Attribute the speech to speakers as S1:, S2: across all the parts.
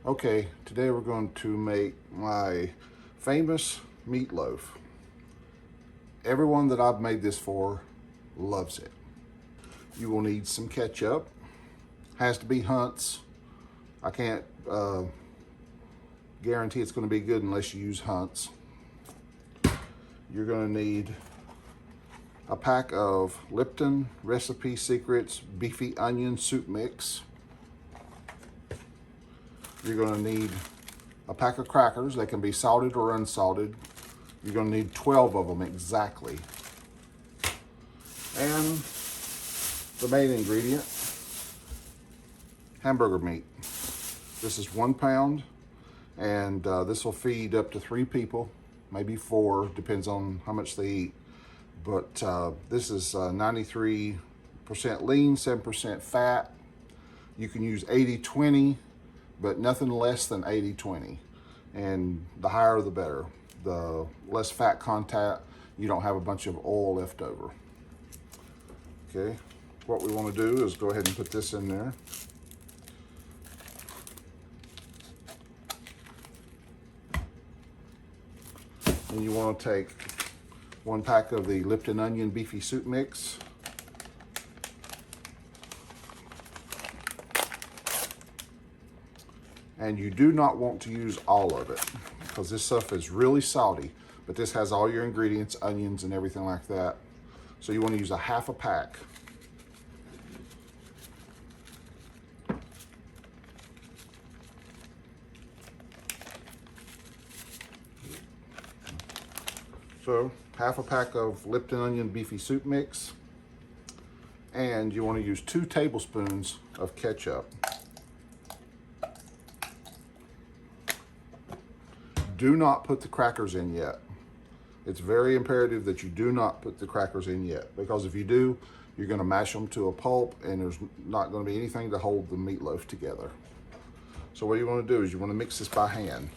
S1: Okay, today we're going to make my famous meatloaf. Everyone that I've made this for loves it. You will need some ketchup. Has to be Hunts. I can't guarantee it's going to be good unless you use Hunts. You're going to need a pack of Lipton Recipe Secrets Beefy Onion Soup Mix. You're going to need a pack of crackers. They can be salted or unsalted. You're going to need 12 of them exactly. And the main ingredient, hamburger meat. This is 1 pound, and this will feed up to 3 people, maybe 4, depends on how much they eat. But this is 93% lean, 7% fat. You can use 80-20, but nothing less than 80-20. And the higher the better. The less fat content, you don't have a bunch of oil left over. Okay, what we want to do is go ahead and put this in there. And you want to take 1 pack of the Lipton Onion Beefy Soup Mix. And you do not want to use all of it because this stuff is really salty, but this has all your ingredients, onions and everything like that. So you want to use a half a pack. So half a pack of Lipton Onion Beefy Soup Mix, and you want to use 2 tablespoons of ketchup. Do not put the crackers in yet. It's very imperative that you do not put the crackers in yet, because if you do, you're going to mash them to a pulp and there's not going to be anything to hold the meatloaf together. So what you want to do is you want to mix this by hand.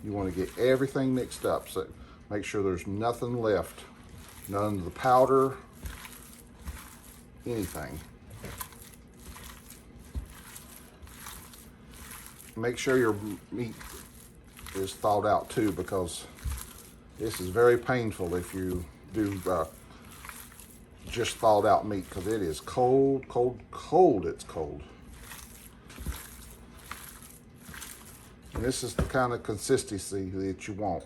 S1: You want to get everything mixed up, so make sure there's nothing left, none of the powder, anything. Make sure your meat is thawed out too, because this is very painful if you do just thawed out meat, because it is cold, cold, cold. It's cold. And this is the kind of consistency that you want.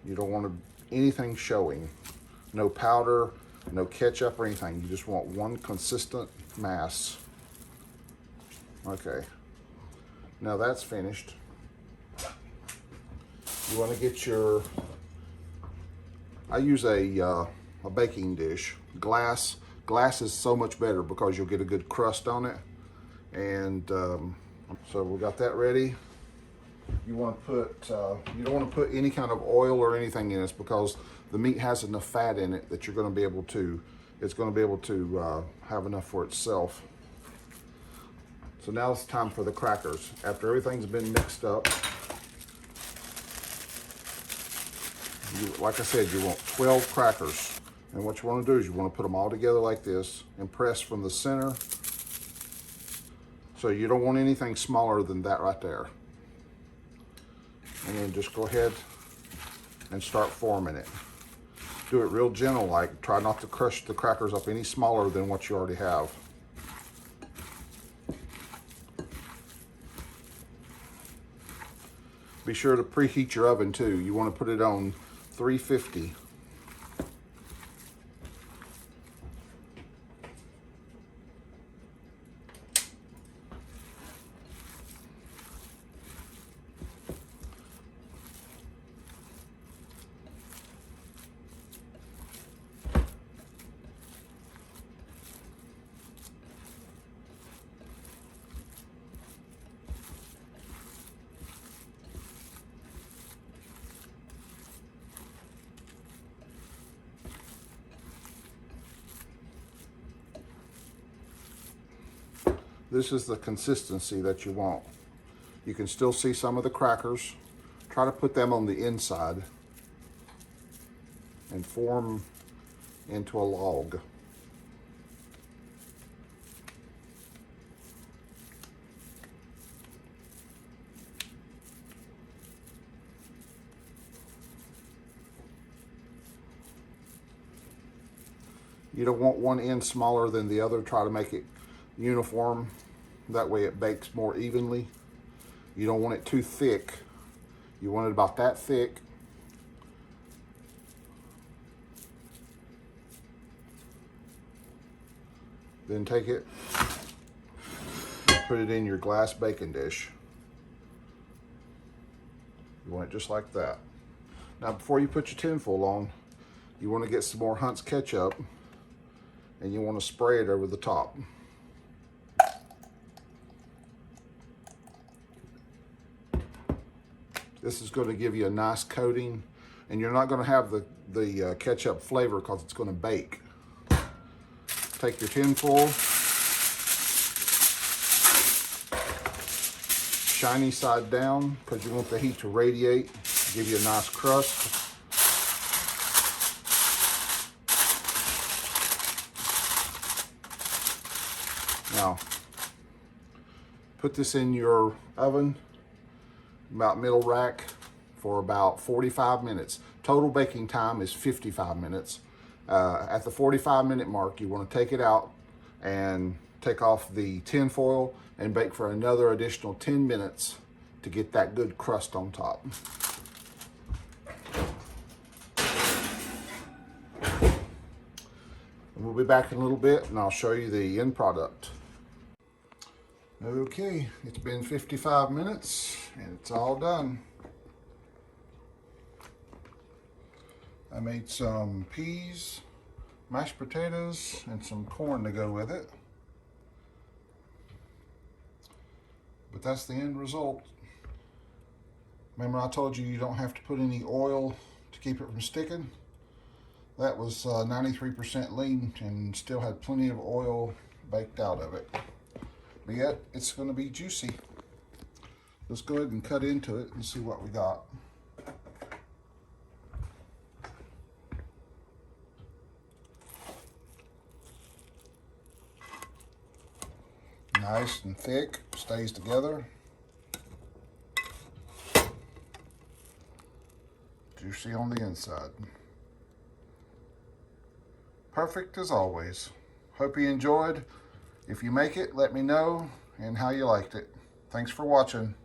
S1: You don't want anything showing. No powder, no ketchup or anything. You just want one consistent mass. Okay. Now that's finished. You want to get your, I use a baking dish. Glass is so much better because you'll get a good crust on it. And so we got that ready. You want to put, you don't want to put any kind of oil or anything in this, because the meat has enough fat in it that you're going to be able to, it's going to be able to have enough for itself. So now it's time for the crackers. After everything's been mixed up, like I said, you want 12 crackers. And what you want to do is you want to put them all together like this and press from the center. So you don't want anything smaller than that right there. And then just go ahead and start forming it. Do it real gentle, like try not to crush the crackers up any smaller than what you already have. Be sure to preheat your oven too. You want to put it on 350. This is the consistency that you want. You can still see some of the crackers. Try to put them on the inside and form into a log. You don't want one end smaller than the other. Try to make it uniform. That way it bakes more evenly. You don't want it too thick. You want it about that thick. Then take it, put it in your glass baking dish. You want it just like that. Now before you put your tinfoil on, you want to get some more Hunts Ketchup and you want to spray it over the top. This is going to give you a nice coating, and you're not going to have the ketchup flavor because it's going to bake. Take your tinfoil, shiny side down, because you want the heat to radiate, give you a nice crust. Now, put this in your oven, about middle rack, for about 45 minutes. Total baking time is 55 minutes. At the 45-minute mark, you want to take it out and take off the tin foil and bake for another additional 10 minutes to get that good crust on top. And we'll be back in a little bit and I'll show you the end product. Okay, it's been 55 minutes and it's all done. I made some peas, mashed potatoes, and some corn to go with it. But that's the end result. Remember I told you you don't have to put any oil to keep it from sticking? That was 93% lean and still had plenty of oil baked out of it. But yet, it's going to be juicy. Let's go ahead and cut into it and see what we got. Nice and thick, stays together. Juicy on the inside. Perfect as always. Hope you enjoyed. If you make it, let me know and how you liked it. Thanks for watching.